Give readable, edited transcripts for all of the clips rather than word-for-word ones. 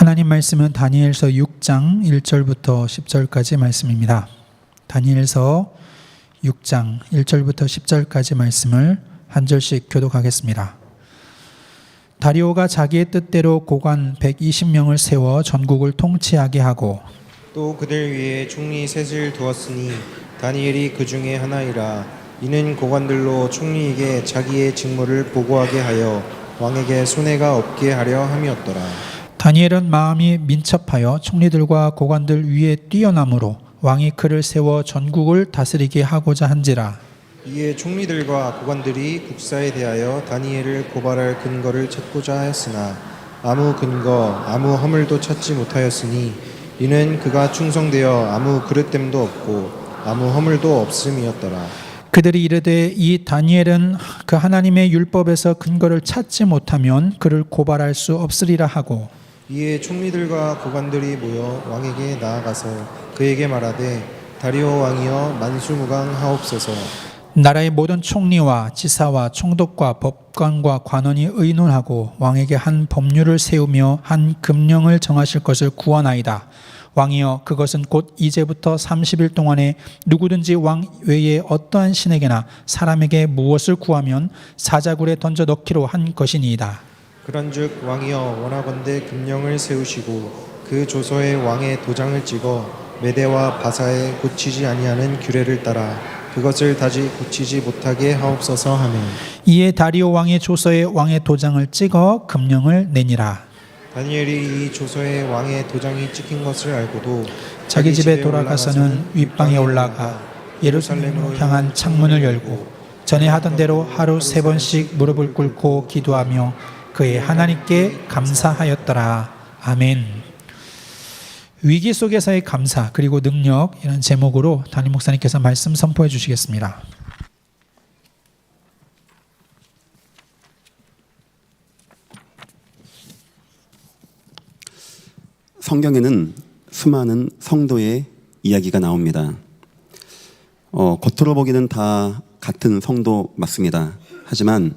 하나님 말씀은 다니엘서 6장 1절부터 10절까지 말씀입니다. 다니엘서 6장 1절부터 10절까지 말씀을 한 절씩 교독하겠습니다. 다리오가 자기의 뜻대로 고관 120명을 세워 전국을 통치하게 하고 또 그들 위에 총리 셋을 두었으니 다니엘이 그 중에 하나이라. 이는 고관들로 총리에게 자기의 직무를 보고하게 하여 왕에게 손해가 없게 하려 함이었더라. 다니엘은 마음이 민첩하여 총리들과 고관들 위에 뛰어남으로 왕이 그를 세워 전국을 다스리게 하고자 한지라. 이에 총리들과 고관들이 국사에 대하여 다니엘을 고발할 근거를 찾고자 하였으나 아무 근거 아무 허물도 찾지 못하였으니 이는 그가 충성되어 아무 그릇됨도 없고 아무 허물도 없음이었더라. 그들이 이르되 이 다니엘은 그 하나님의 율법에서 근거를 찾지 못하면 그를 고발할 수 없으리라 하고 이에 총리들과 고관들이 모여 왕에게 나아가서 그에게 말하되 다리오 왕이여 만수무강하옵소서. 나라의 모든 총리와 지사와 총독과 법관과 관원이 의논하고 왕에게 한 법률을 세우며 한 금령을 정하실 것을 구하나이다. 왕이여 그것은 곧 이제부터 30일 동안에 누구든지 왕 외에 어떠한 신에게나 사람에게 무엇을 구하면 사자굴에 던져 넣기로 한 것이니이다. 그런즉 왕이여 원하건대 금령을 세우시고 그 조서에 왕의 도장을 찍어 메대와 바사에 고치지 아니하는 규례를 따라 그것을 다시 고치지 못하게 하옵소서 하며 이에 다리오 왕의 조서에 왕의 도장을 찍어 금령을 내니라. 다니엘이 이 조서에 왕의 도장이 찍힌 것을 알고도 자기 집에 돌아가서는 윗방에 올라가 예루살렘으로 향한 창문을 열고 전에 하던 대로 하루 3번씩 무릎을 꿇고 기도하며 그의 하나님께 감사하였더라. 아멘. 위기 속에서의 감사 그리고 능력, 이런 제목으로 담임 목사님께서 말씀 선포해 주시겠습니다. 성경에는 수많은 성도의 이야기가 나옵니다. 겉으로 보기는 다 같은 성도 맞습니다. 하지만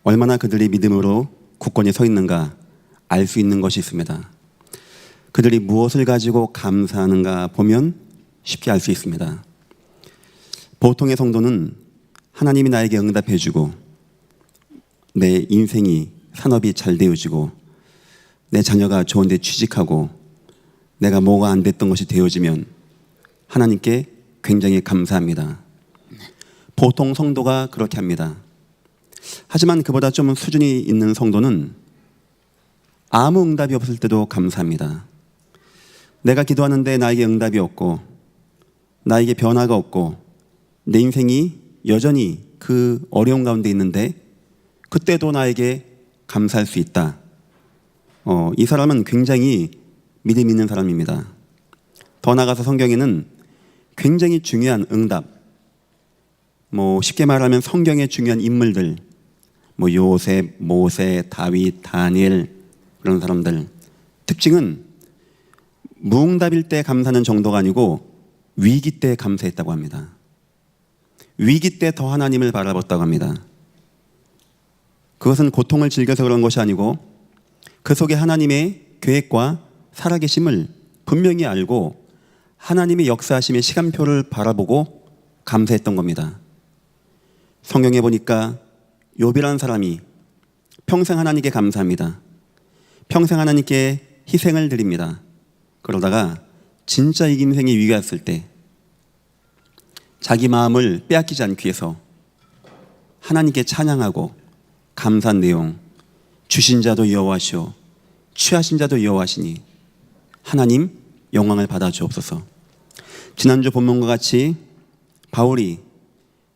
얼마나 그들이 믿음으로 굳건히 서 있는가 알 수 있는 것이 있습니다. 그들이 무엇을 가지고 감사하는가 보면 쉽게 알 수 있습니다. 보통의 성도는 하나님이 나에게 응답해 주고 내 인생이 산업이 잘 되어지고 내 자녀가 좋은 데 취직하고 내가 뭐가 안 됐던 것이 되어지면 하나님께 굉장히 감사합니다. 보통 성도가 그렇게 합니다. 하지만 그보다 좀 수준이 있는 성도는 아무 응답이 없을 때도 감사합니다. 내가 기도하는데 나에게 응답이 없고 나에게 변화가 없고 내 인생이 여전히 그 어려운 가운데 있는데 그때도 나에게 감사할 수 있다. 이 사람은 굉장히 믿음 있는 사람입니다. 더 나아가서 성경에는 굉장히 중요한 응답, 쉽게 말하면 성경의 중요한 인물들, 요셉, 모세, 다윗, 다니엘 그런 사람들 특징은 무응답일 때 감사하는 정도가 아니고 위기 때 감사했다고 합니다. 위기 때 더 하나님을 바라봤다고 합니다. 그것은 고통을 즐겨서 그런 것이 아니고 그 속에 하나님의 계획과 살아계심을 분명히 알고 하나님의 역사하심의 시간표를 바라보고 감사했던 겁니다. 성경에 보니까 욥이라는 사람이 평생 하나님께 감사합니다. 평생 하나님께 희생을 드립니다. 그러다가 진짜 이 인생의 위기가 왔을 때 자기 마음을 빼앗기지 않기 위해서 하나님께 찬양하고 감사한 내용, 주신 자도 여호와시오 취하신 자도 여호와시니 하나님 영광을 받아 주옵소서. 지난주 본문과 같이 바울이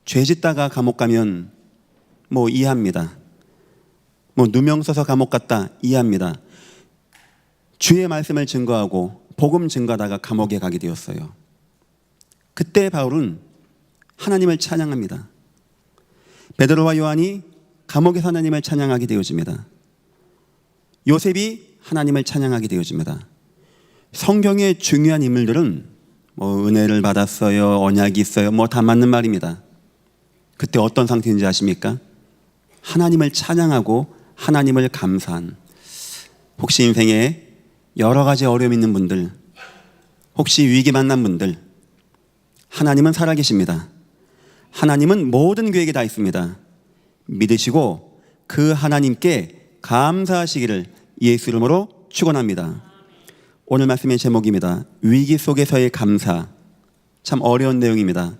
죄 짓다가 감옥 가면 이해합니다. 누명 써서 감옥 갔다 이해합니다. 주의 말씀을 증거하고 복음 증거하다가 감옥에 가게 되었어요. 그때 바울은 하나님을 찬양합니다. 베드로와 요한이 감옥에서 하나님을 찬양하게 되어집니다. 요셉이 하나님을 찬양하게 되어집니다. 성경의 중요한 인물들은 은혜를 받았어요, 언약이 있어요, 다 맞는 말입니다. 그때 어떤 상태인지 아십니까? 하나님을 찬양하고 하나님을 감사한, 혹시 인생에 여러 가지 어려움 있는 분들, 혹시 위기 만난 분들, 하나님은 살아계십니다. 하나님은 모든 계획이 다 있습니다. 믿으시고 그 하나님께 감사하시기를 예수 이름으로 축원합니다. 오늘 말씀의 제목입니다. 위기 속에서의 감사. 참 어려운 내용입니다.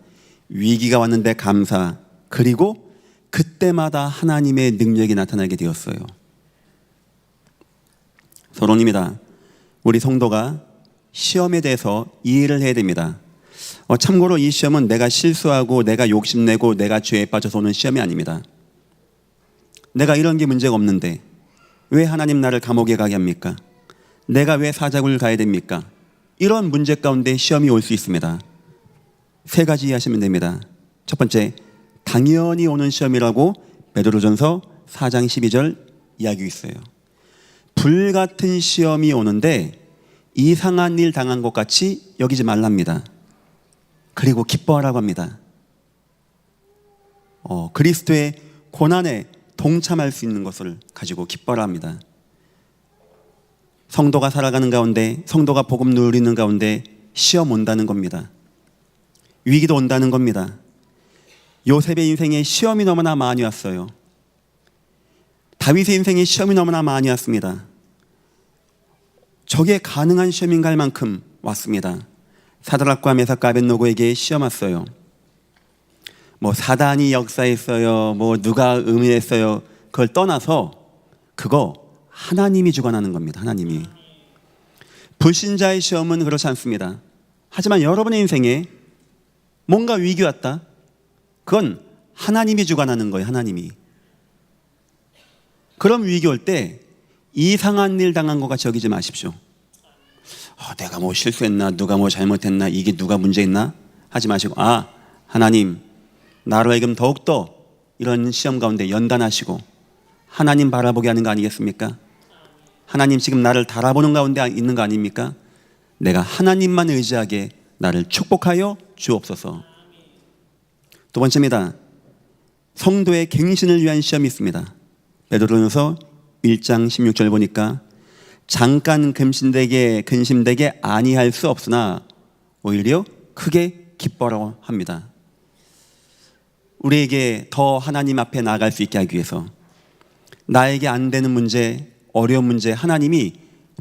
위기가 왔는데 감사, 그리고 그때마다 하나님의 능력이 나타나게 되었어요. 서론입니다. 우리 성도가 시험에 대해서 이해를 해야 됩니다. 참고로 이 시험은 내가 실수하고 내가 욕심내고 내가 죄에 빠져서 오는 시험이 아닙니다. 내가 이런 게 문제가 없는데 왜 하나님 나를 감옥에 가게 합니까? 내가 왜 사자굴 가야 됩니까? 이런 문제 가운데 시험이 올 수 있습니다. 세 가지 이해하시면 됩니다. 첫 번째, 당연히 오는 시험이라고 베드로전서 4장 12절 이야기가 있어요. 불같은 시험이 오는데 이상한 일 당한 것 같이 여기지 말랍니다. 그리고 기뻐하라고 합니다. 그리스도의 고난에 동참할 수 있는 것을 가지고 기뻐하라 합니다. 성도가 살아가는 가운데, 성도가 복음 누리는 가운데 시험 온다는 겁니다. 위기도 온다는 겁니다. 요셉의 인생에 시험이 너무나 많이 왔어요. 다윗의 인생에 시험이 너무나 많이 왔습니다. 저게 가능한 시험인가 할 만큼 왔습니다. 사드락과 메삭과 아벳노고에게 시험 왔어요. 사단이 역사했어요, 누가 음해했어요, 그걸 떠나서 그거 하나님이 주관하는 겁니다. 하나님이. 불신자의 시험은 그렇지 않습니다. 하지만 여러분의 인생에 뭔가 위기 왔다, 그건 하나님이 주관하는 거예요. 하나님이. 그럼 위기 올 때 이상한 일 당한 것 같이 여기지 마십시오. 내가 실수했나, 누가 잘못했나, 이게 누가 문제있나 하지 마시고, 하나님 나로 하여금 더욱더 이런 시험 가운데 연단하시고 하나님 바라보게 하는 거 아니겠습니까? 하나님 지금 나를 달아보는 가운데 있는 거 아닙니까? 내가 하나님만 의지하게 나를 축복하여 주옵소서. 두 번째입니다. 성도의 갱신을 위한 시험이 있습니다. 베드로전서 1장 16절 보니까 잠깐 근심되게 아니할 수 없으나 오히려 크게 기뻐라고 합니다. 우리에게 더 하나님 앞에 나아갈 수 있게 하기 위해서, 나에게 안 되는 문제, 어려운 문제 하나님이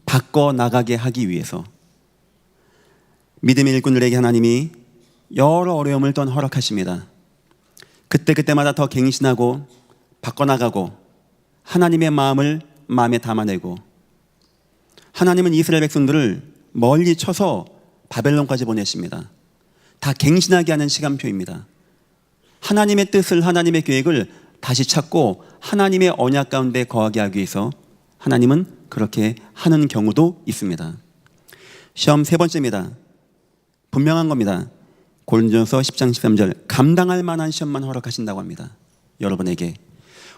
바꿔 나가게 하기 위해서, 믿음의 일꾼들에게 하나님이 여러 어려움을 또한 허락하십니다. 그때마다 더 갱신하고 바꿔나가고 하나님의 마음을 마음에 담아내고, 하나님은 이스라엘 백성들을 멀리 쳐서 바벨론까지 보내십니다. 다 갱신하게 하는 시간표입니다. 하나님의 뜻을, 하나님의 계획을 다시 찾고 하나님의 언약 가운데 거하게 하기 위해서 하나님은 그렇게 하는 경우도 있습니다. 시험 세 번째입니다. 분명한 겁니다. 고린도전서 10장 13절, 감당할 만한 시험만 허락하신다고 합니다. 여러분에게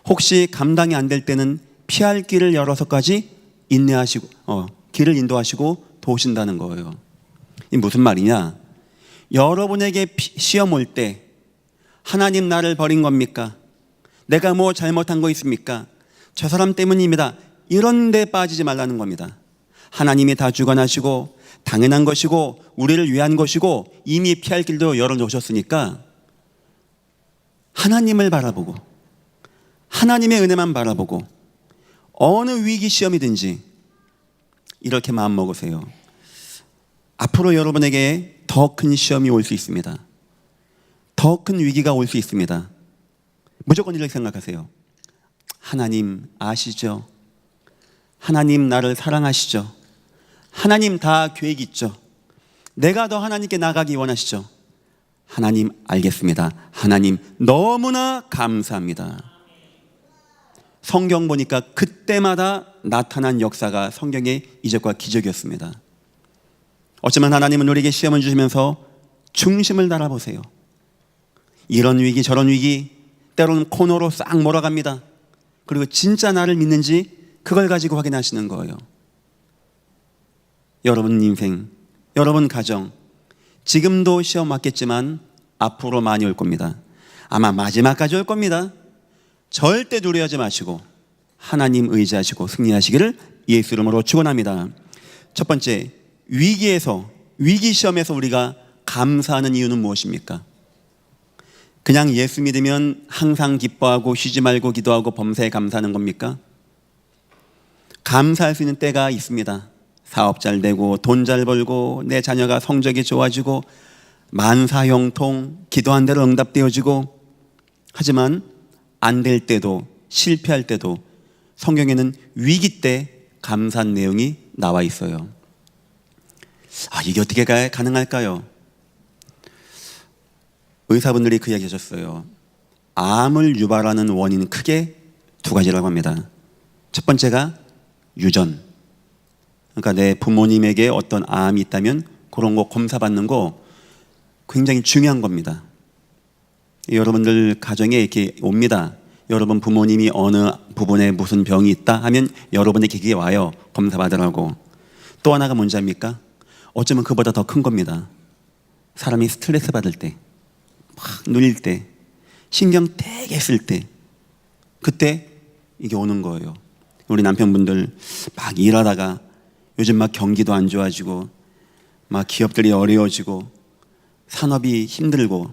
혹시 감당이 안 될 때는 피할 길을 열어서까지 인내하시고 길을 인도하시고 도우신다는 거예요. 이 무슨 말이냐? 여러분에게 시험 올 때 하나님 나를 버린 겁니까? 내가 잘못한 거 있습니까? 저 사람 때문입니다. 이런 데 빠지지 말라는 겁니다. 하나님이 다 주관하시고 당연한 것이고 우리를 위한 것이고 이미 피할 길도 열어놓으셨으니까 하나님을 바라보고 하나님의 은혜만 바라보고 어느 위기 시험이든지 이렇게 마음 먹으세요. 앞으로 여러분에게 더 큰 시험이 올 수 있습니다. 더 큰 위기가 올 수 있습니다. 무조건 이렇게 생각하세요. 하나님 아시죠? 하나님 나를 사랑하시죠? 하나님 다 계획 있죠? 내가 더 하나님께 나가기 원하시죠? 하나님 알겠습니다. 하나님 너무나 감사합니다. 성경 보니까 그때마다 나타난 역사가 성경의 이적과 기적이었습니다. 어쩌면 하나님은 우리에게 시험을 주시면서 중심을 달아보세요. 이런 위기 저런 위기, 때로는 코너로 싹 몰아갑니다. 그리고 진짜 나를 믿는지 그걸 가지고 확인하시는 거예요. 여러분 인생, 여러분 가정, 지금도 시험 왔겠지만 앞으로 많이 올 겁니다. 아마 마지막까지 올 겁니다. 절대 두려워하지 마시고 하나님 의지하시고 승리하시기를 예수 이름으로 축원합니다. 첫 번째, 위기 시험에서 우리가 감사하는 이유는 무엇입니까? 그냥 예수 믿으면 항상 기뻐하고 쉬지 말고 기도하고 범사에 감사하는 겁니까? 감사할 수 있는 때가 있습니다. 사업 잘 되고 돈 잘 벌고 내 자녀가 성적이 좋아지고 만사형통 기도한 대로 응답되어지고, 하지만 안 될 때도 실패할 때도 성경에는 위기 때 감사한 내용이 나와 있어요. 이게 어떻게 가능할까요? 의사분들이 그 이야기 하셨어요. 암을 유발하는 원인은 크게 두 가지라고 합니다. 첫 번째가 유전. 그러니까 내 부모님에게 어떤 암이 있다면 그런 거 검사받는 거 굉장히 중요한 겁니다. 여러분들 가정에 이렇게 옵니다. 여러분 부모님이 어느 부분에 무슨 병이 있다 하면 여러분에게 그게 와요. 검사받으라고. 또 하나가 뭔지 압니까? 어쩌면 그보다 더 큰 겁니다. 사람이 스트레스 받을 때, 막 눌릴 때, 신경 되게 쓸 때, 그때 이게 오는 거예요. 우리 남편분들 막 일하다가 요즘 막 경기도 안 좋아지고 막 기업들이 어려워지고 산업이 힘들고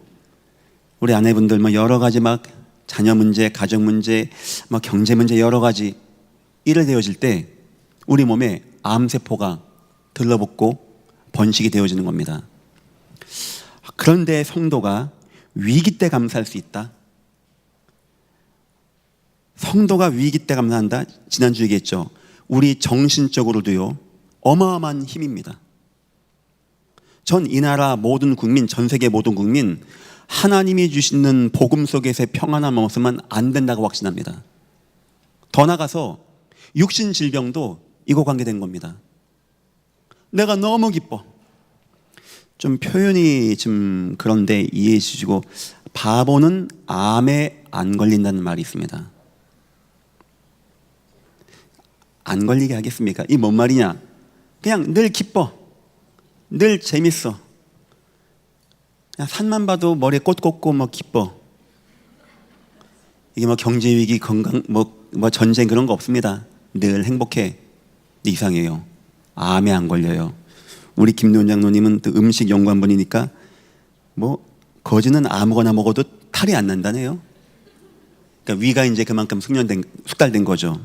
우리 아내분들 뭐 여러 가지 막 자녀 문제, 가정 문제, 막 경제 문제 여러 가지 이래 되어질 때 우리 몸에 암세포가 들러붙고 번식이 되어지는 겁니다. 그런데 성도가 위기 때 감사할 수 있다. 성도가 위기 때 감사한다. 지난주 얘기했죠. 우리 정신적으로도요 어마어마한 힘입니다. 전 이 나라 모든 국민, 전 세계 모든 국민 하나님이 주시는 복음 속에서의 평안함 없으면 안 된다고 확신합니다. 더 나가서 육신 질병도 이거 관계된 겁니다. 내가 너무 기뻐. 좀 표현이 좀 그런데 이해해 주시고, 바보는 암에 안 걸린다는 말이 있습니다. 안 걸리게 하겠습니까? 이 뭔 말이냐? 그냥 늘 기뻐, 늘 재밌어. 그냥 산만 봐도 머리에 꽃 꽂고 뭐 기뻐. 이게 뭐 경제 위기, 건강, 뭐 전쟁 그런 거 없습니다. 늘 행복해. 이상해요. 암에 안 걸려요. 우리 김노원 장로님은 또 음식 연구한 분이니까 뭐 거지는 아무거나 먹어도 탈이 안 난다네요. 그러니까 위가 이제 그만큼 숙달된 거죠.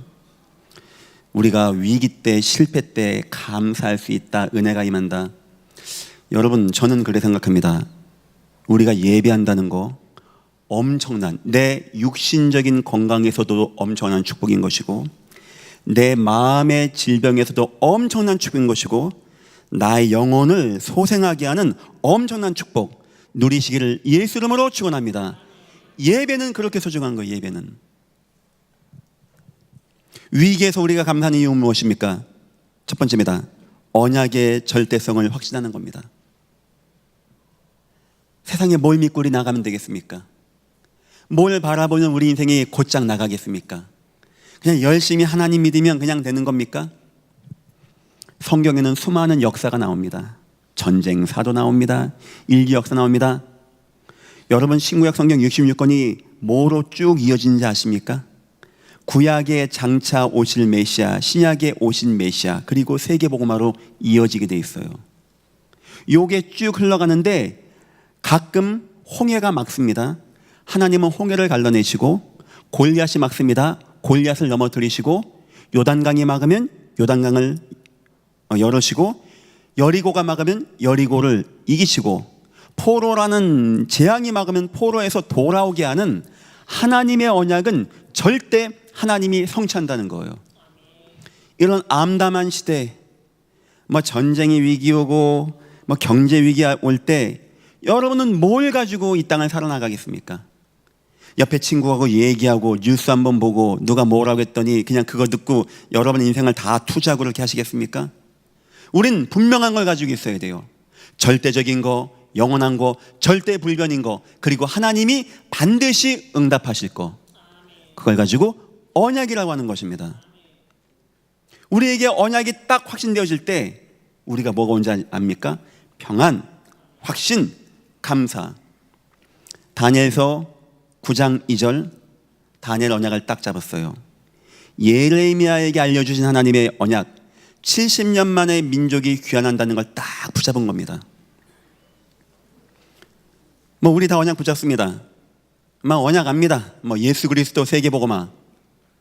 우리가 위기 때, 실패 때 감사할 수 있다. 은혜가 임한다. 여러분, 저는 그렇게 생각합니다. 우리가 예배한다는 거 엄청난, 내 육신적인 건강에서도 엄청난 축복인 것이고, 내 마음의 질병에서도 엄청난 축복인 것이고, 나의 영혼을 소생하게 하는 엄청난 축복 누리시기를 예수 이름으로 축원합니다. 예배는 그렇게 소중한 거예요. 예배는. 위기에서 우리가 감사하는 이유는 무엇입니까? 첫 번째입니다. 언약의 절대성을 확신하는 겁니다. 세상에 뭘 믿고 우리 나가면 되겠습니까? 뭘 바라보는 우리 인생이 곧장 나가겠습니까? 그냥 열심히 하나님 믿으면 그냥 되는 겁니까? 성경에는 수많은 역사가 나옵니다. 전쟁사도 나옵니다. 일기 역사 나옵니다. 여러분, 신구약 성경 66권이 뭐로 쭉 이어지는지 아십니까? 구약에 장차 오실 메시아, 신약에 오신 메시아, 그리고 세계복음화로 이어지게 돼 있어요. 요게 쭉 흘러가는데 가끔 홍해가 막습니다. 하나님은 홍해를 갈라내시고, 골리앗이 막습니다. 골리앗을 넘어뜨리시고, 요단강이 막으면 요단강을 열으시고, 여리고가 막으면 여리고를 이기시고, 포로라는 재앙이 막으면 포로에서 돌아오게 하는 하나님의 언약은 절대 하나님이 성취한다는 거예요. 이런 암담한 시대, 뭐 전쟁의 위기 오고 뭐 경제 위기 올 때 여러분은 뭘 가지고 이 땅을 살아나가겠습니까? 옆에 친구하고 얘기하고 뉴스 한번 보고 누가 뭐라고 했더니 그냥 그거 듣고 여러분 인생을 다 투자하고 그렇게 하시겠습니까? 우린 분명한 걸 가지고 있어야 돼요. 절대적인 거, 영원한 거, 절대 불변인 거, 그리고 하나님이 반드시 응답하실 거, 그걸 가지고 언약이라고 하는 것입니다. 우리에게 언약이 딱 확신되어질 때 우리가 뭐가 온지 압니까? 평안, 확신, 감사. 다니엘서 9장 2절, 다니엘 언약을 딱 잡았어요. 예레미야에게 알려주신 하나님의 언약, 70년 만에 민족이 귀환한다는 걸 딱 붙잡은 겁니다. 뭐 우리 다 언약 붙잡습니다. 막 언약 압니다. 뭐 예수 그리스도 세계복음화.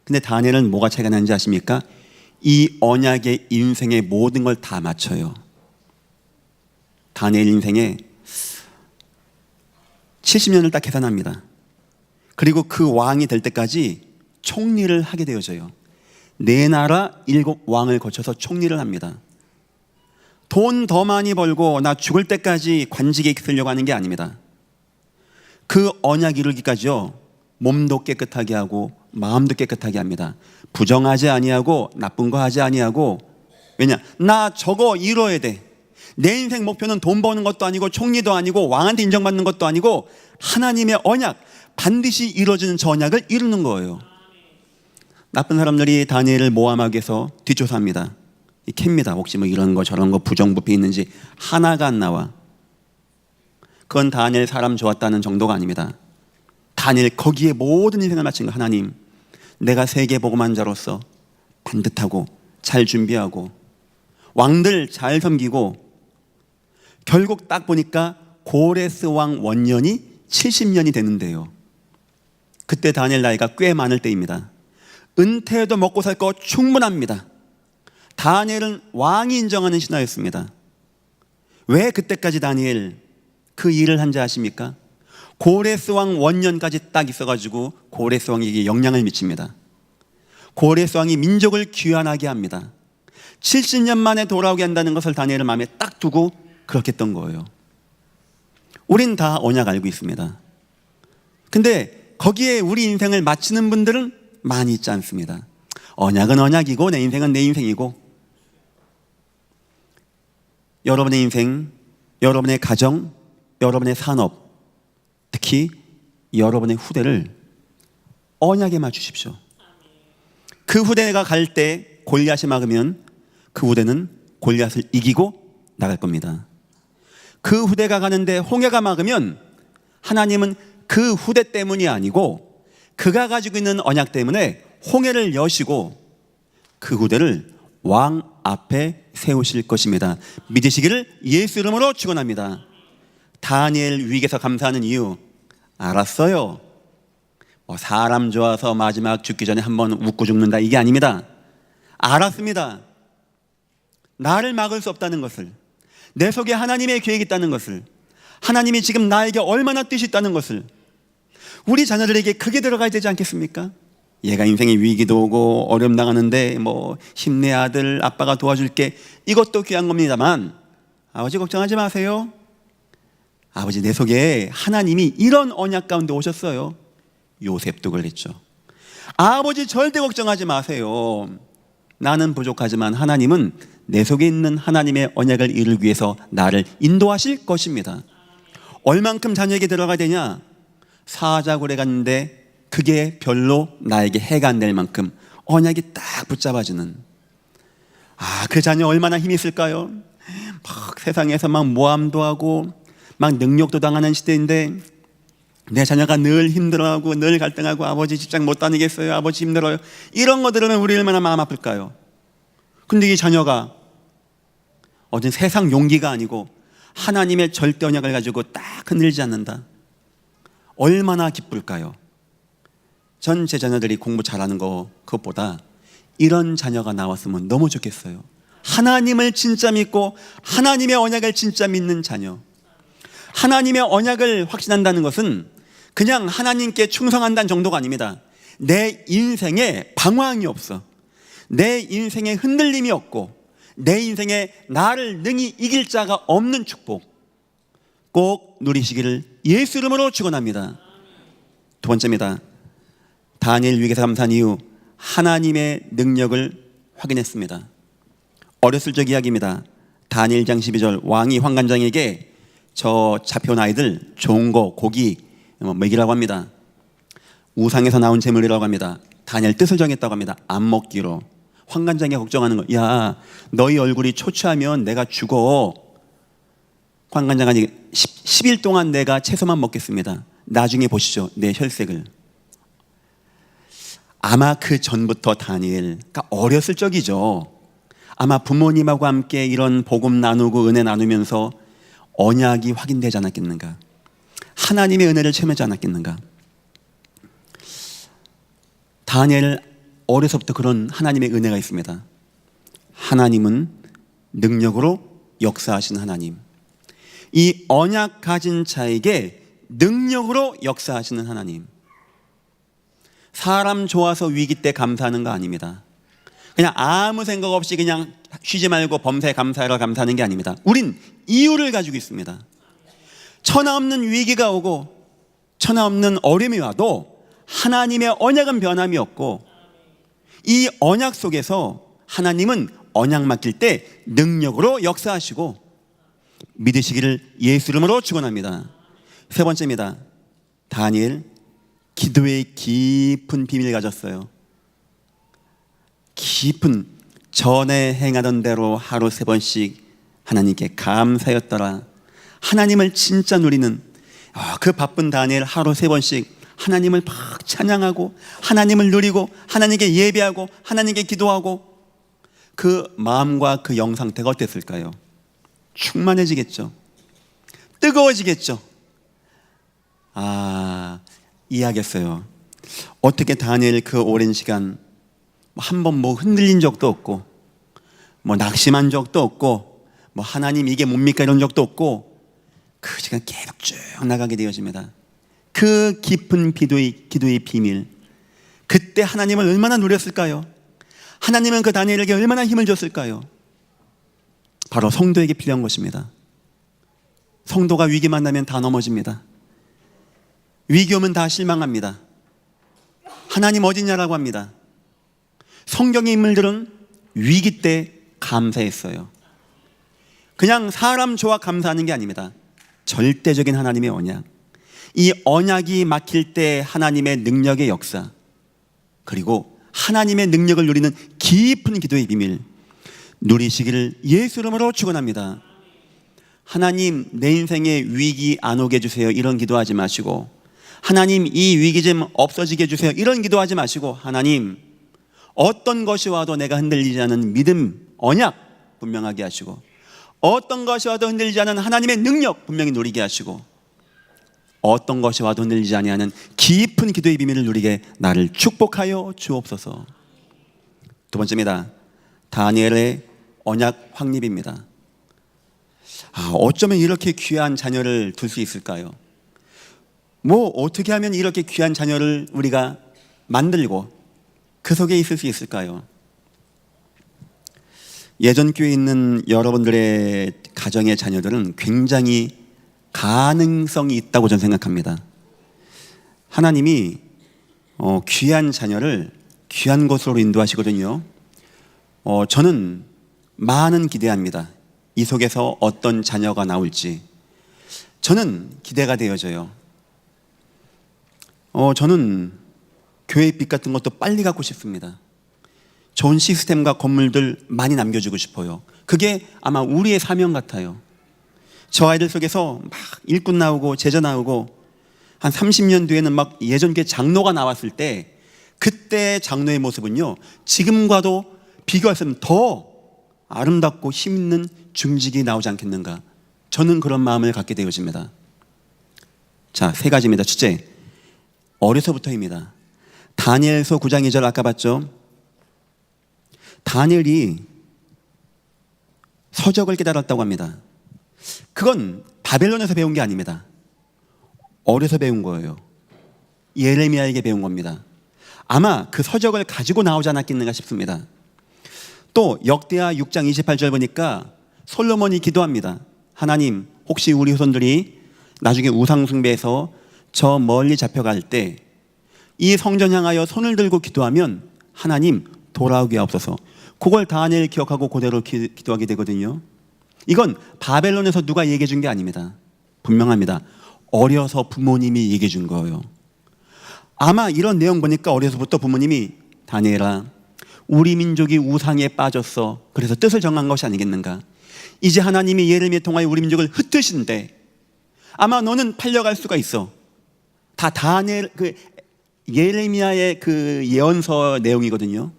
근데 다니엘은 뭐가 차이가 나는지 아십니까? 이 언약의 인생의 모든 걸 다 맞춰요. 다니엘 인생에 70년을 딱 계산합니다. 그리고 그 왕이 될 때까지 총리를 하게 되어져요. 네 나라 7왕을 거쳐서 총리를 합니다. 돈 더 많이 벌고 나 죽을 때까지 관직에 있으려고 하는 게 아닙니다. 그 언약 이루기까지요, 몸도 깨끗하게 하고 마음도 깨끗하게 합니다. 부정하지 아니하고 나쁜 거 하지 아니하고. 왜냐? 나 저거 이뤄야 돼. 내 인생 목표는 돈 버는 것도 아니고 총리도 아니고 왕한테 인정받는 것도 아니고 하나님의 언약, 반드시 이루어지는 저 언약을 이루는 거예요. 나쁜 사람들이 다니엘을 모함하기 위해서 뒷조사합니다. 캡니다. 혹시 뭐 이런 거 저런 거 부정부패 있는지. 하나가 안 나와. 그건 다니엘 사람 좋았다는 정도가 아닙니다. 다니엘 거기에 모든 인생을 마친 거. 하나님, 내가 세계복음한 자로서 반듯하고 잘 준비하고 왕들 잘 섬기고. 결국 딱 보니까 고레스 왕 원년이 70년이 되는데요, 그때 다니엘 나이가 꽤 많을 때입니다. 은퇴해도 먹고 살 거 충분합니다. 다니엘은 왕이 인정하는 신하였습니다. 왜 그때까지 다니엘 그 일을 한지 아십니까? 고레스 왕 원년까지 딱 있어가지고 고레스 왕에게 영향을 미칩니다. 고레스 왕이 민족을 귀환하게 합니다. 70년 만에 돌아오게 한다는 것을 다니엘의 마음에 딱 두고 그렇게 했던 거예요. 우린 다 언약 알고 있습니다. 근데 거기에 우리 인생을 마치는 분들은 많이 있지 않습니다. 언약은 언약이고 내 인생은 내 인생이고. 여러분의 인생, 여러분의 가정, 여러분의 산업, 특히 여러분의 후대를 언약에 맞추십시오. 그 후대가 갈 때 골리앗이 막으면 그 후대는 골리앗을 이기고 나갈 겁니다. 그 후대가 가는데 홍해가 막으면 하나님은 그 후대 때문이 아니고 그가 가지고 있는 언약 때문에 홍해를 여시고 그 후대를 왕 앞에 세우실 것입니다. 믿으시기를 예수 이름으로 축원합니다. 다니엘 위기에서 감사하는 이유 알았어요. 뭐 사람 좋아서 마지막 죽기 전에 한번 웃고 죽는다, 이게 아닙니다. 알았습니다. 나를 막을 수 없다는 것을, 내 속에 하나님의 계획이 있다는 것을, 하나님이 지금 나에게 얼마나 뜻이 있다는 것을 우리 자녀들에게 크게 들어가야 되지 않겠습니까? 얘가 인생에 위기도 오고 어려움 당하는데 뭐 힘내 아들, 아빠가 도와줄게, 이것도 귀한 겁니다만 아버지 걱정하지 마세요. 아버지 내 속에 하나님이 이런 언약 가운데 오셨어요. 요셉도 그랬죠. 아버지 절대 걱정하지 마세요. 나는 부족하지만 하나님은 내 속에 있는 하나님의 언약을 이루기 위해서 나를 인도하실 것입니다. 얼만큼 자녀에게 들어가야 되냐? 사자굴에 갔는데 그게 별로 나에게 해가 안 될 만큼 언약이 딱 붙잡아주는, 그 자녀 얼마나 힘이 있을까요? 막 세상에서 막 모함도 하고 막 능욕도 당하는 시대인데 내 자녀가 늘 힘들어하고 늘 갈등하고 아버지 직장 못 다니겠어요, 아버지 힘들어요, 이런 거 들으면 우리 얼마나 마음 아플까요? 근데 이 자녀가 어떤 세상 용기가 아니고 하나님의 절대 언약을 가지고 딱 흔들지 않는다, 얼마나 기쁠까요? 전 제 자녀들이 공부 잘하는 그것보다 이런 자녀가 나왔으면 너무 좋겠어요. 하나님을 진짜 믿고 하나님의 언약을 진짜 믿는 자녀. 하나님의 언약을 확신한다는 것은 그냥 하나님께 충성한다는 정도가 아닙니다. 내 인생에 방황이 없어, 내 인생에 흔들림이 없고 내 인생에 나를 능히 이길 자가 없는 축복 꼭 누리시기를 예수 이름으로 축원합니다. 두 번째입니다. 다니엘 위기에서 감사한 이유, 하나님의 능력을 확인했습니다. 어렸을 적 이야기입니다. 다니엘 장 12절, 왕이 환관장에게 저 잡혀온 아이들 좋은 거 고기 먹이라고 합니다. 우상에서 나온 재물이라고 합니다. 다니엘 뜻을 정했다고 합니다. 안 먹기로. 환관장이 걱정하는 거, 야 너희 얼굴이 초췌하면 내가 죽어. 환관장이 10일 동안 내가 채소만 먹겠습니다. 나중에 보시죠 내 혈색을. 아마 그 전부터 다니엘, 그러니까 어렸을 적이죠, 아마 부모님하고 함께 이런 복음 나누고 은혜 나누면서 언약이 확인되지 않았겠는가? 하나님의 은혜를 체험하지 않았겠는가? 다니엘 어려서부터 그런 하나님의 은혜가 있습니다. 하나님은 능력으로 역사하시는 하나님. 이 언약 가진 자에게 능력으로 역사하시는 하나님. 사람 좋아서 위기 때 감사하는 거 아닙니다. 그냥 아무 생각 없이 그냥 쉬지 말고 범사에 감사하라 감사하는 게 아닙니다. 우린 이유를 가지고 있습니다. 천하 없는 위기가 오고 천하 없는 어려움이 와도 하나님의 언약은 변함이 없고, 이 언약 속에서 하나님은 언약 맡길 때 능력으로 역사하시고 믿으시기를 예수 이름으로 축원합니다. 세 번째입니다. 다니엘 기도의 깊은 비밀을 가졌어요. 깊은, 전에 행하던 대로 하루 3번씩 하나님께 감사였더라. 하나님을 진짜 누리는 그 바쁜 다니엘 하루 3번씩 하나님을 막 찬양하고 하나님을 누리고 하나님께 예배하고 하나님께 기도하고, 그 마음과 그 영 상태가 어땠을까요? 충만해지겠죠. 뜨거워지겠죠. 이해하겠어요. 어떻게 다니엘 그 오랜 시간 한 번 흔들린 적도 없고, 낙심한 적도 없고, 하나님 이게 뭡니까 이런 적도 없고, 그 시간 계속 쭉 나가게 되어집니다. 그 깊은 기도의 비밀, 그때 하나님을 얼마나 누렸을까요? 하나님은 그 다니엘에게 얼마나 힘을 줬을까요? 바로 성도에게 필요한 것입니다. 성도가 위기 만나면 다 넘어집니다. 위기 오면 다 실망합니다. 하나님 어디냐라고 합니다. 성경의 인물들은 위기 때 감사했어요. 그냥 사람 좋아 감사하는 게 아닙니다. 절대적인 하나님의 언약, 이 언약이 막힐 때 하나님의 능력의 역사, 그리고 하나님의 능력을 누리는 깊은 기도의 비밀 누리시기를 예수 이름으로 축원합니다. 하나님 내 인생에 위기 안 오게 해주세요 이런 기도하지 마시고, 하나님 이 위기 좀 없어지게 해주세요 이런 기도하지 마시고, 하나님 어떤 것이 와도 내가 흔들리지 않은 믿음, 언약 분명하게 하시고, 어떤 것이 와도 흔들리지 않은 하나님의 능력 분명히 누리게 하시고, 어떤 것이 와도 흔들리지 아니하는 깊은 기도의 비밀을 누리게 나를 축복하여 주옵소서. 두 번째입니다. 다니엘의 언약 확립입니다. 어쩌면 이렇게 귀한 자녀를 둘 수 있을까요? 어떻게 하면 이렇게 귀한 자녀를 우리가 만들고 그 속에 있을 수 있을까요? 예전 교회에 있는 여러분들의 가정의 자녀들은 굉장히 가능성이 있다고 저는 생각합니다. 하나님이 귀한 자녀를 귀한 곳으로 인도하시거든요. 저는 많은 기대합니다. 이 속에서 어떤 자녀가 나올지 저는 기대가 되어져요. 저는 교회 빚 같은 것도 빨리 갚고 싶습니다. 좋은 시스템과 건물들 많이 남겨주고 싶어요. 그게 아마 우리의 사명 같아요. 저 아이들 속에서 막 일꾼 나오고 제자 나오고, 한 30년 뒤에는 막 예전 교회 장로가 나왔을 때 그때 장로의 모습은요, 지금과도 비교할 수 없는 더 아름답고 힘있는 중직이 나오지 않겠는가. 저는 그런 마음을 갖게 되어집니다. 자, 세 가지입니다. 첫째, 어려서부터입니다. 다니엘서 9장 2절 아까 봤죠? 다니엘이 서적을 깨달았다고 합니다. 그건 바벨론에서 배운 게 아닙니다. 어려서 배운 거예요. 예레미야에게 배운 겁니다. 아마 그 서적을 가지고 나오지 않았겠는가 싶습니다. 또 역대하 6장 28절 보니까 솔로몬이 기도합니다. 하나님, 혹시 우리 후손들이 나중에 우상 숭배해서 저 멀리 잡혀갈 때 이 성전 향하여 손을 들고 기도하면 하나님 돌아오게 하옵소서. 그걸 다니엘 기억하고 그대로 기도하게 되거든요. 이건 바벨론에서 누가 얘기해 준 게 아닙니다. 분명합니다. 어려서 부모님이 얘기해 준 거예요. 아마 이런 내용 보니까 어려서부터 부모님이 다니엘아, 우리 민족이 우상에 빠졌어. 그래서 뜻을 정한 것이 아니겠는가. 이제 하나님이 예레미야 통하여 우리 민족을 흩으신데 아마 너는 팔려갈 수가 있어. 다 다니엘 예레미야의 그 예언서 내용이거든요.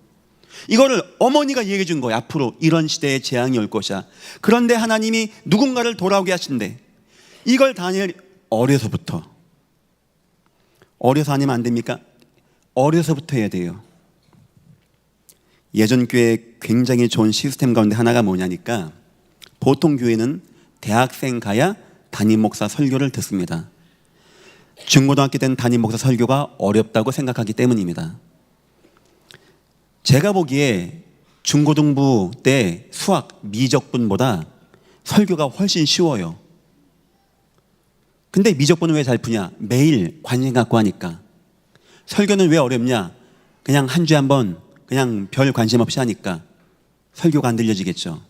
이거를 어머니가 얘기해 준 거예요. 앞으로 이런 시대에 재앙이 올 것이야. 그런데 하나님이 누군가를 돌아오게 하신대. 이걸 다니엘 어려서부터 하면 안 됩니까? 어려서부터 해야 돼요. 예전 교회 굉장히 좋은 시스템 가운데 하나가 뭐냐니까, 보통 교회는 대학생 가야 담임 목사 설교를 듣습니다. 중고등학교 때는 담임 목사 설교가 어렵다고 생각하기 때문입니다. 제가 보기에 중고등부 때 수학 미적분보다 설교가 훨씬 쉬워요. 근데 미적분은 왜 잘 푸냐? 매일 관심 갖고 하니까. 설교는 왜 어렵냐? 그냥 한 주에 한 번 그냥 별 관심 없이 하니까 설교가 안 들려지겠죠.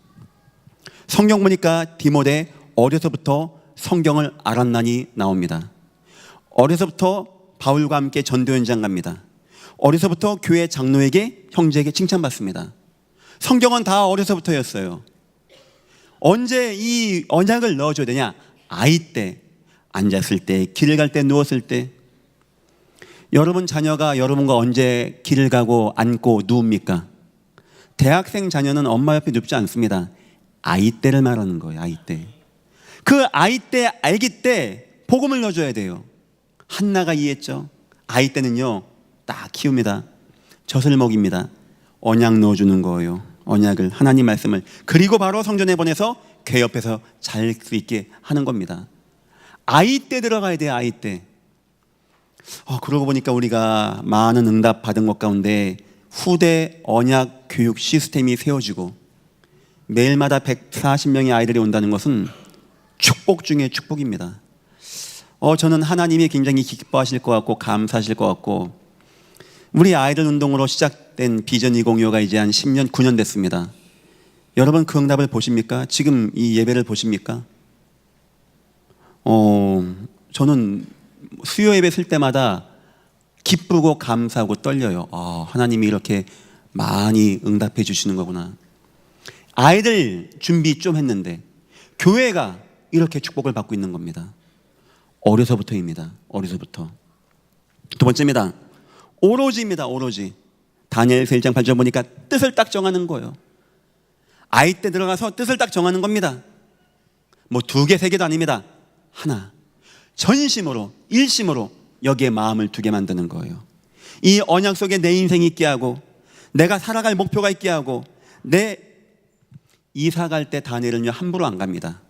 성경 보니까 디모데 어려서부터 성경을 알았나니 나옵니다. 어려서부터 바울과 함께 전도 현장 갑니다. 어려서부터 교회 장로에게, 형제에게 칭찬받습니다. 성경은 다 어려서부터였어요. 언제 이 언약을 넣어줘야 되냐? 아이 때, 앉았을 때, 길을 갈 때, 누웠을 때. 여러분 자녀가 여러분과 언제 길을 가고 앉고 누웁니까? 대학생 자녀는 엄마 옆에 눕지 않습니다. 아이 때를 말하는 거예요. 아이 때. 그 아이 때, 아기 때 복음을 넣어줘야 돼요. 한나가 이해했죠. 아이 때는요, 딱 키웁니다. 젖을 먹입니다. 언약 넣어주는 거예요. 언약을, 하나님 말씀을. 그리고 바로 성전에 보내서 교회 옆에서 잘 수 있게 하는 겁니다. 아이 때 들어가야 돼요. 아이 때. 그러고 보니까 우리가 많은 응답 받은 것 가운데 후대 언약 교육 시스템이 세워지고 매일마다 140명의 아이들이 온다는 것은 축복 중에 축복입니다. 저는 하나님이 굉장히 기뻐하실 것 같고 감사하실 것 같고, 우리 아이들 운동으로 시작된 비전 2025가 이제 한 10년, 9년 됐습니다. 여러분 그 응답을 보십니까? 지금 이 예배를 보십니까? 저는 수요 예배 쓸 때마다 기쁘고 감사하고 떨려요. 하나님이 이렇게 많이 응답해 주시는 거구나. 아이들 준비 좀 했는데 교회가 이렇게 축복을 받고 있는 겁니다. 어려서부터입니다. 어려서부터. 두 번째입니다. 오로지입니다. 오로지. 다니엘서 1장 8절 보니까 뜻을 딱 정하는 거예요. 아이 때 들어가서 뜻을 딱 정하는 겁니다. 뭐 2개, 3개도 아닙니다. 하나. 전심으로, 일심으로 여기에 마음을 두게 만드는 거예요. 이 언약 속에 내 인생이 있게 하고, 내가 살아갈 목표가 있게 하고, 내 이사 갈 때 다니엘은요 함부로 안 갑니다.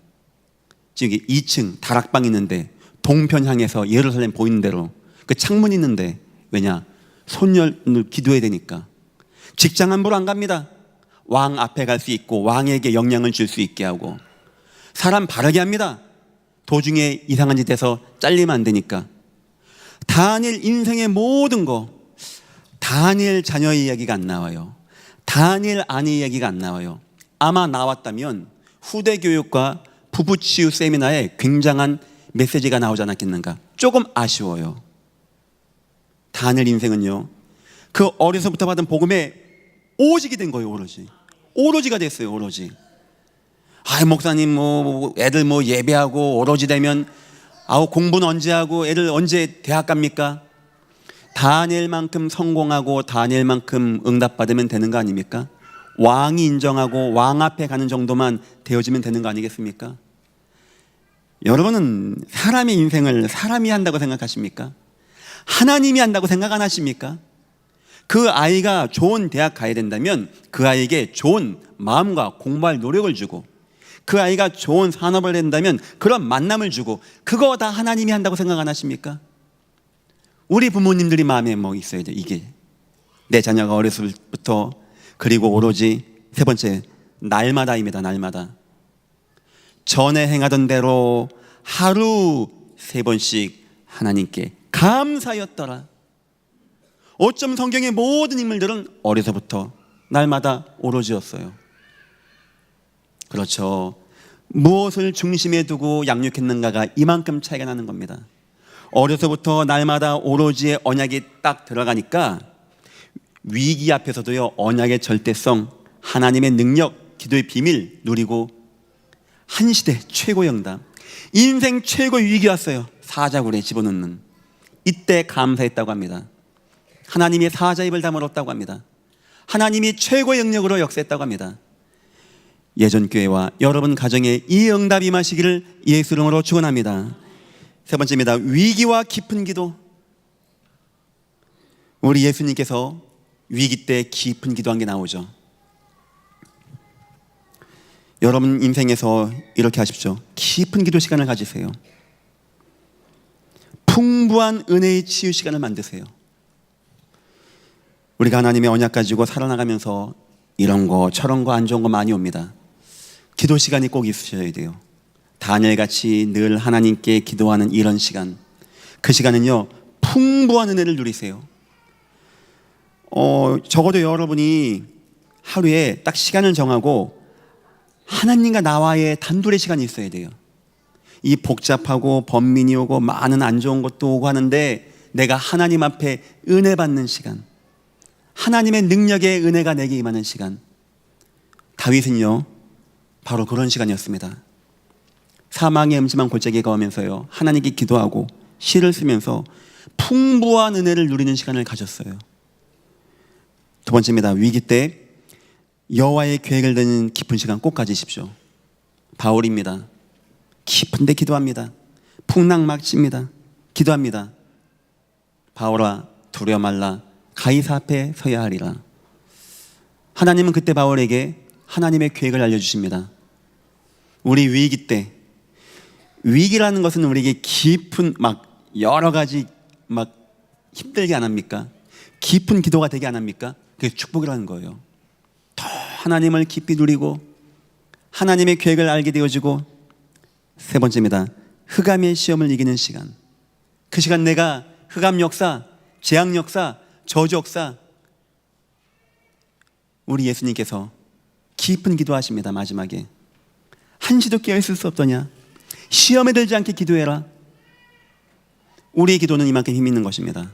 지금 2층 다락방 있는데 동편 향해서 예루살렘 보이는 대로 그 창문 있는데, 왜냐? 손녀를 기도해야 되니까. 직장 함부로 안 갑니다. 왕 앞에 갈 수 있고 왕에게 영향을 줄 수 있게 하고, 사람 바르게 합니다. 도중에 이상한 짓에서 잘리면 안 되니까. 다니엘 인생의 모든 거, 다니엘 자녀의 이야기가 안 나와요. 다니엘 아내 이야기가 안 나와요. 아마 나왔다면 후대 교육과 부부 치유 세미나에 굉장한 메시지가 나오지 않았겠는가. 조금 아쉬워요. 다니엘 인생은요, 그 어려서부터 받은 복음에 오직이 된 거예요. 오로지가 됐어요. 오로지. 목사님 애들 예배하고 오로지 되면 공부는 언제 하고 애들 언제 대학 갑니까? 다니엘만큼 성공하고 다니엘만큼 응답받으면 되는 거 아닙니까? 왕이 인정하고 왕 앞에 가는 정도만 되어지면 되는 거 아니겠습니까? 여러분은 사람의 인생을 사람이 한다고 생각하십니까? 하나님이 한다고 생각 안 하십니까? 그 아이가 좋은 대학 가야 된다면 그 아이에게 좋은 마음과 공부할 노력을 주고, 그 아이가 좋은 산업을 한다면 그런 만남을 주고, 그거 다 하나님이 한다고 생각 안 하십니까? 우리 부모님들이 마음에 있어야 돼요. 이게 내 자녀가 어렸을 때부터, 그리고 오로지 세 번째, 날마다입니다. 날마다 전에 행하던 대로 하루 3번씩 하나님께 감사였더라. 어쩜 성경의 모든 인물들은 어려서부터 날마다 오로지였어요. 그렇죠. 무엇을 중심에 두고 양육했는가가 이만큼 차이가 나는 겁니다. 어려서부터 날마다 오로지의 언약이 딱 들어가니까 위기 앞에서도요, 언약의 절대성, 하나님의 능력, 기도의 비밀 누리고, 한 시대 최고의 응답, 인생 최고의 위기 왔어요. 사자굴에 집어넣는. 이때 감사했다고 합니다. 하나님의 사자 입을 다물었다고 합니다. 하나님이 최고의 영역으로 역사했다고 합니다. 예전 교회와 여러분 가정에 이 응답이 임하시기를 예수 이름으로 축원합니다. 세 번째입니다. 위기와 깊은 기도. 우리 예수님께서 위기 때 깊은 기도한 게 나오죠. 여러분 인생에서 이렇게 하십시오. 깊은 기도 시간을 가지세요. 풍부한 은혜의 치유 시간을 만드세요. 우리가 하나님의 언약 가지고 살아나가면서 이런 거 저런 거 안 좋은 거 많이 옵니다. 기도 시간이 꼭 있으셔야 돼요. 다니엘같이 늘 하나님께 기도하는 이런 시간, 그 시간은요 풍부한 은혜를 누리세요. 적어도 여러분이 하루에 딱 시간을 정하고 하나님과 나와의 단둘의 시간이 있어야 돼요. 이 복잡하고 번민이 오고 많은 안 좋은 것도 오고 하는데 내가 하나님 앞에 은혜 받는 시간, 하나님의 능력의 은혜가 내게 임하는 시간. 다윗은요 바로 그런 시간이었습니다. 사망의 음침한 골짜기에 가면서요 하나님께 기도하고 시를 쓰면서 풍부한 은혜를 누리는 시간을 가졌어요. 두 번째입니다. 위기 때 여호와의 계획을 듣는 깊은 시간 꼭 가지십시오. 바울입니다. 깊은데 기도합니다. 풍랑막치입니다. 기도합니다. 바울아 두려워 말라 가이사 앞에 서야 하리라. 하나님은 그때 바울에게 하나님의 계획을 알려주십니다. 우리 위기 때, 위기라는 것은 우리에게 깊은 막 여러 가지 막 힘들게 안 합니까? 깊은 기도가 되게 안 합니까? 그게 축복이라는 거예요. 더 하나님을 깊이 누리고 하나님의 계획을 알게 되어지고, 세 번째입니다. 흑암의 시험을 이기는 시간. 그 시간 내가 흑암 역사, 재앙 역사, 저주 역사, 우리 예수님께서 깊은 기도하십니다. 마지막에 한시도 깨어있을 수 없더냐, 시험에 들지 않게 기도해라. 우리의 기도는 이만큼 힘이 있는 것입니다.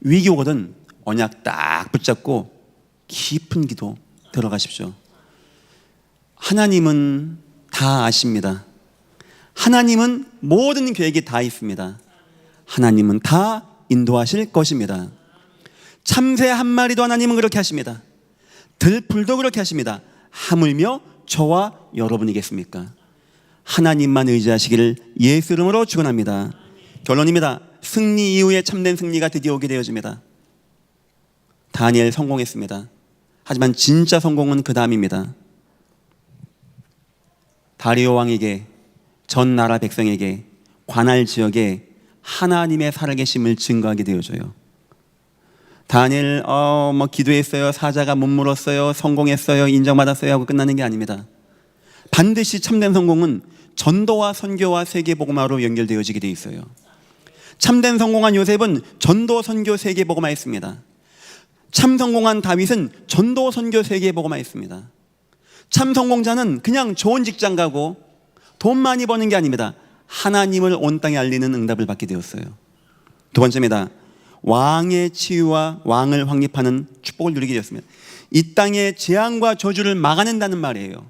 위기 오거든 언약 딱 붙잡고 깊은 기도 들어가십시오. 하나님은 다 아십니다. 하나님은 모든 계획이 다 있습니다. 하나님은 다 인도하실 것입니다. 참새 한 마리도 하나님은 그렇게 하십니다. 들풀도 그렇게 하십니다. 하물며 저와 여러분이겠습니까? 하나님만 의지하시기를 예수 이름으로 축원합니다. 결론입니다. 승리 이후에 참된 승리가 드디어 오게 되어집니다. 다니엘 성공했습니다. 하지만 진짜 성공은 그 다음입니다. 다리오 왕에게, 전 나라 백성에게, 관할 지역에 하나님의 살아계심을 증거하게 되어져요. 다니엘 기도했어요, 사자가 못 물었어요, 성공했어요, 인정받았어요 하고 끝나는 게 아닙니다. 반드시 참된 성공은 전도와 선교와 세계복음화로 연결되어지게 되어 있어요. 참된 성공한 요셉은 전도, 선교, 세계복음화 했습니다. 참 성공한 다윗은 전도, 선교, 세계복음화 했습니다. 참 성공자는 그냥 좋은 직장 가고 돈 많이 버는 게 아닙니다. 하나님을 온 땅에 알리는 응답을 받게 되었어요. 두 번째입니다. 왕의 치유와 왕을 확립하는 축복을 누리게 되었습니다. 이 땅의 재앙과 저주를 막아낸다는 말이에요.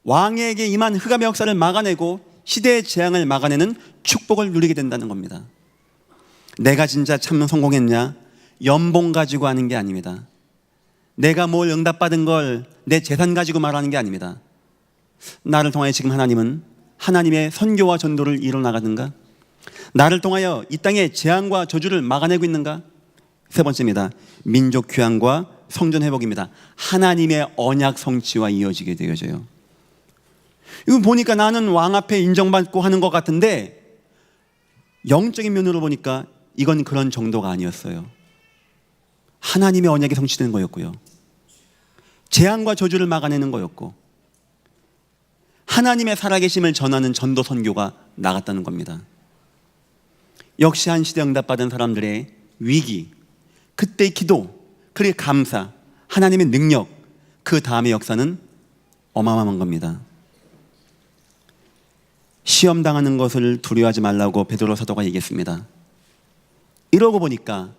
왕에게 임한 흑암의 역사를 막아내고 시대의 재앙을 막아내는 축복을 누리게 된다는 겁니다. 내가 진짜 참 성공했냐? 연봉 가지고 하는 게 아닙니다. 내가 뭘 응답받은 걸 내 재산 가지고 말하는 게 아닙니다. 나를 통하여 지금 하나님은 하나님의 선교와 전도를 이뤄나가는가? 나를 통하여 이 땅의 재앙과 저주를 막아내고 있는가? 세 번째입니다. 민족 귀환과 성전 회복입니다. 하나님의 언약 성취와 이어지게 되어져요. 이거 보니까 나는 왕 앞에 인정받고 하는 것 같은데 영적인 면으로 보니까 이건 그런 정도가 아니었어요. 하나님의 언약이 성취되는 거였고요. 재앙과 저주를 막아내는 거였고, 하나님의 살아계심을 전하는 전도 선교가 나갔다는 겁니다. 역시 한 시대 응답받은 사람들의 위기, 그때의 기도, 그리고 감사, 하나님의 능력, 그 다음의 역사는 어마어마한 겁니다. 시험 당하는 것을 두려워하지 말라고 베드로 사도가 얘기했습니다. 이러고 보니까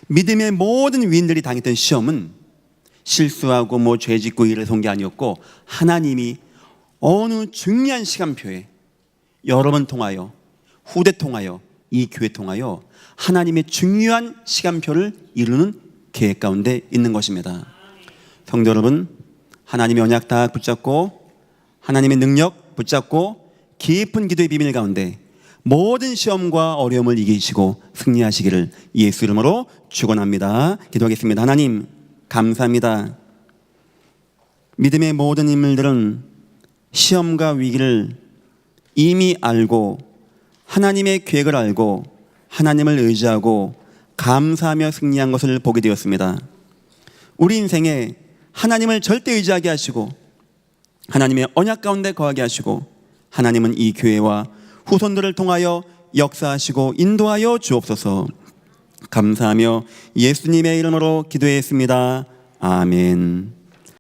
믿음의 모든 위인들이 당했던 시험은 실수하고 죄 짓고 일을 본 게 아니었고, 하나님이 어느 중요한 시간표에 여러분 통하여, 후대 통하여, 이 교회 통하여 하나님의 중요한 시간표를 이루는 계획 가운데 있는 것입니다. 성도 여러분, 하나님의 언약 다 붙잡고 하나님의 능력 붙잡고 깊은 기도의 비밀 가운데 모든 시험과 어려움을 이기시고 승리하시기를 예수 이름으로 축원합니다. 기도하겠습니다. 하나님 감사합니다. 믿음의 모든 인물들은 시험과 위기를 이미 알고 하나님의 계획을 알고 하나님을 의지하고 감사하며 승리한 것을 보게 되었습니다. 우리 인생에 하나님을 절대 의지하게 하시고 하나님의 언약 가운데 거하게 하시고 하나님은 이 교회와 후손들을 통하여 역사하시고 인도하여 주옵소서. 감사하며 예수님의 이름으로 기도했습니다. 아멘.